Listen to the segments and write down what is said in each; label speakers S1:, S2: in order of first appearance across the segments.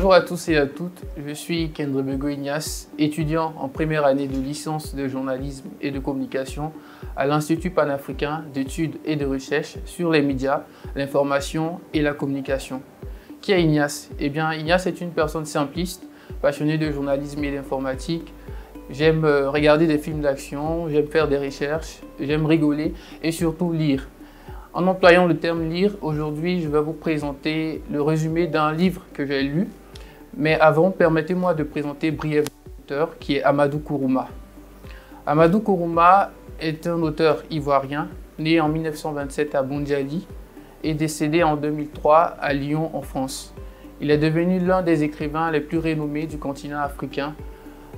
S1: Bonjour à tous et à toutes, je suis Kendrebego Ignace, étudiant en première année de licence de journalisme et de communication à l'Institut panafricain d'études et de recherche sur les médias, l'information et la communication. Qui est Ignace? Eh bien, Ignace est une personne simpliste, passionnée de journalisme et d'informatique. J'aime regarder des films d'action, j'aime faire des recherches, j'aime rigoler et surtout lire. En employant le terme lire, aujourd'hui, je vais vous présenter le résumé d'un livre que j'ai lu. Mais avant, permettez-moi de présenter brièvement l'auteur qui est Amadou Kourouma. Amadou Kourouma est un auteur ivoirien, né en 1927 à Bondjali et décédé en 2003 à Lyon, en France. Il est devenu l'un des écrivains les plus renommés du continent africain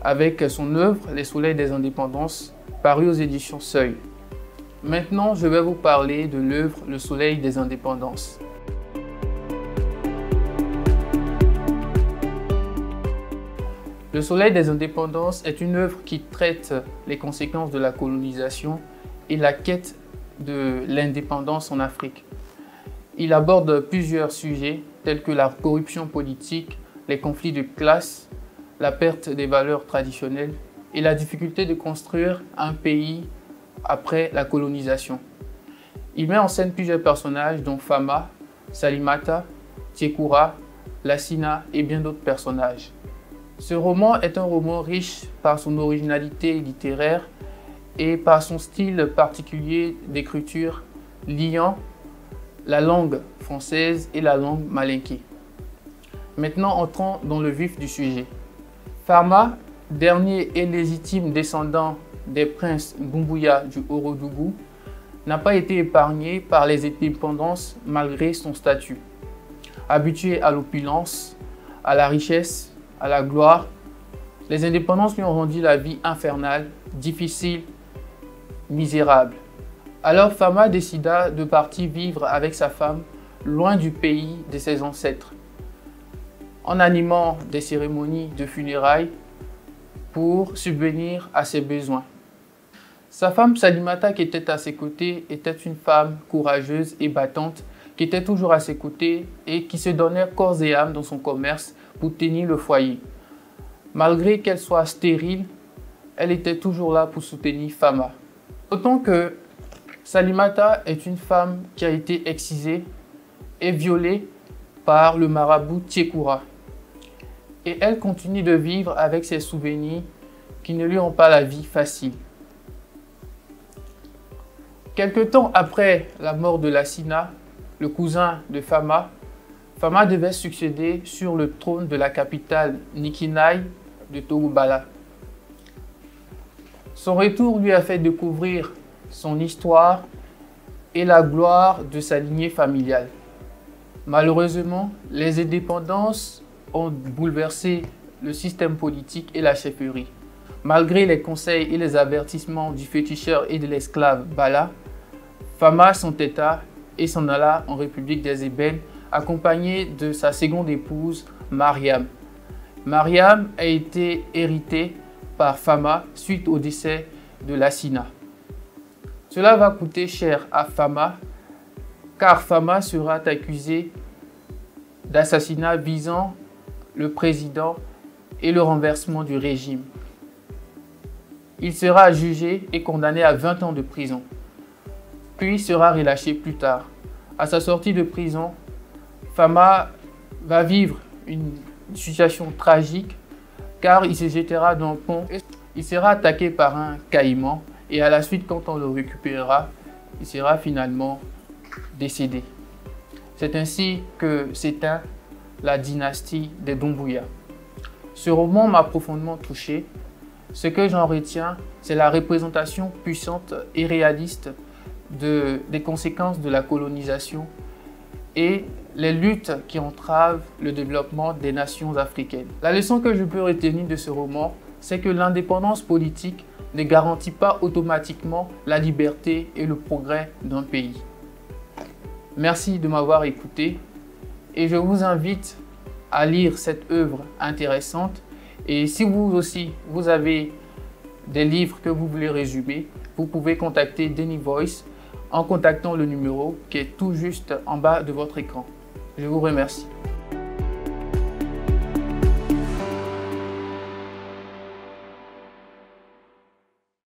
S1: avec son œuvre Les Soleils des Indépendances, paru aux éditions Seuil. Maintenant, je vais vous parler de l'œuvre Le Soleil des Indépendances. Le Soleil des Indépendances est une œuvre qui traite les conséquences de la colonisation et la quête de l'indépendance en Afrique. Il aborde plusieurs sujets tels que la corruption politique, les conflits de classe, la perte des valeurs traditionnelles et la difficulté de construire un pays après la colonisation. Il met en scène plusieurs personnages dont Fama, Salimata, Tiekoura, Lassina et bien d'autres personnages. Ce roman est un roman riche par son originalité littéraire et par son style particulier d'écriture liant la langue française et la langue malinké. Maintenant, entrons dans le vif du sujet. Fama, dernier et légitime descendant des princes Doumbouya du Orodougou, n'a pas été épargné par les indépendances malgré son statut. Habitué à l'opulence, à la richesse, à la gloire, les indépendances lui ont rendu la vie infernale, difficile, misérable. Alors Fama décida de partir vivre avec sa femme loin du pays de ses ancêtres, en animant des cérémonies de funérailles pour subvenir à ses besoins. Sa femme Salimata, qui était à ses côtés, était une femme courageuse et battante, qui était toujours à ses côtés et qui se donnait corps et âme dans son commerce pour tenir le foyer. Malgré qu'elle soit stérile, elle était toujours là pour soutenir Fama. Autant que Salimata est une femme qui a été excisée et violée par le marabout Tiekoura. Et elle continue de vivre avec ses souvenirs qui ne lui ont pas la vie facile. Quelque temps après la mort de Lassina, le cousin de Fama, Fama devait succéder sur le trône de la capitale Nikinaï de Togoubala. Son retour lui a fait découvrir son histoire et la gloire de sa lignée familiale. Malheureusement, les indépendances ont bouleversé le système politique et la chefferie. Malgré les conseils et les avertissements du féticheur et de l'esclave Bala, Fama s'entêta et s'en alla en République des Ébènes, accompagné de sa seconde épouse, Mariam. Mariam a été héritée par Fama suite au décès de Lassina. Cela va coûter cher à Fama, car Fama sera accusée d'assassinat visant le président et le renversement du régime. Il sera jugé et condamné à 20 ans de prison, puis sera relâché plus tard. À sa sortie de prison, Fama va vivre une situation tragique car il se jettera d'un pont. Il sera attaqué par un caïman et à la suite, quand on le récupérera, il sera finalement décédé. C'est ainsi que s'éteint la dynastie des Doumbouya. Ce roman m'a profondément touché. Ce que j'en retiens, c'est la représentation puissante et réaliste des conséquences de la colonisation et les luttes qui entravent le développement des nations africaines. La leçon que je peux retenir de ce roman, c'est que l'indépendance politique ne garantit pas automatiquement la liberté et le progrès d'un pays. Merci de m'avoir écouté et je vous invite à lire cette œuvre intéressante. Et si vous aussi, vous avez des livres que vous voulez résumer, vous pouvez contacter Denny Voice en contactant le numéro qui est tout juste en bas de votre écran. Je vous remercie.